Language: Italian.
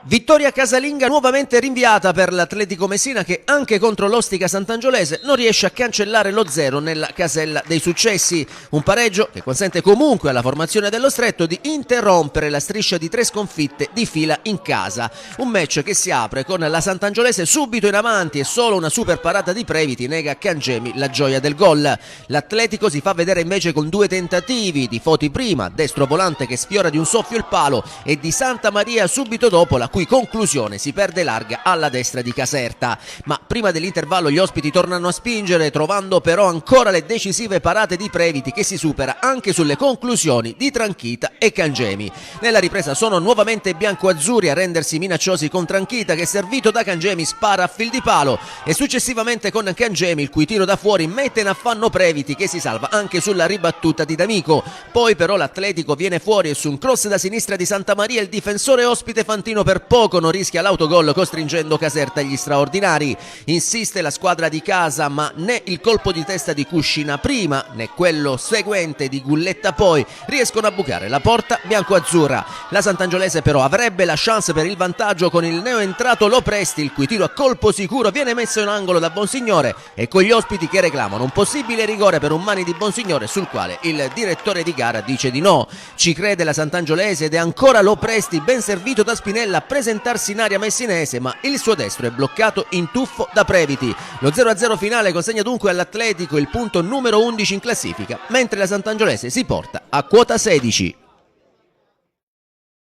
Vittoria casalinga nuovamente rinviata per l'Atletico Messina che anche contro l'Ostica Sant'Angiolese non riesce a cancellare lo 0 nella casella dei successi. Un pareggio che consente comunque alla formazione dello Stretto di interrompere la striscia di 3 sconfitte di fila in casa. Un match che si apre con la Sant'Angiolese subito in avanti e solo una super parata di Previti nega a Cangemi la gioia del gol. L'Atletico si fa vedere invece con 2 tentativi di Foti prima, destro volante che sfiora di un soffio il palo, e di Santa Maria subito dopo, la cui conclusione si perde larga alla destra di Caserta. Ma prima dell'intervallo gli ospiti tornano a spingere, trovando però ancora le decisive parate di Previti, che si supera anche sulle conclusioni di Tranchita e Cangemi. Nella ripresa sono nuovamente i biancoazzurri a rendersi minacciosi con Tranchita, che servito da Cangemi spara a fil di palo, e successivamente con Cangemi, il cui tiro da fuori mette in affanno Previti, che si salva anche sulla ribattuta di D'Amico. Poi però l'Atletico viene fuori e su un cross da sinistra di Santa Maria il difensore ospite Fantino per poco non rischia l'autogol, costringendo Caserta agli straordinari. Insiste la squadra di casa, ma né il colpo di testa di Cuscina prima né quello seguente di Gulletta poi riescono a bucare la porta biancoazzurra. La Sant'Angiolese però avrebbe la chance per il vantaggio con il neoentrato Lopresti, il cui tiro a colpo sicuro viene messo in angolo da Bonsignore, e con gli ospiti che reclamano un possibile rigore per un mani di Bonsignore, sul quale il direttore di gara dice di no. Ci crede la Sant'Angiolese ed è ancora Lopresti, ben servito da Spinella, a presentarsi in area messinese, ma il suo destro è bloccato in tuffo da Previti. Lo 0-0 finale consegna dunque all'Atletico il punto numero 11 in classifica, mentre la Sant'Angiolese si porta a quota 16.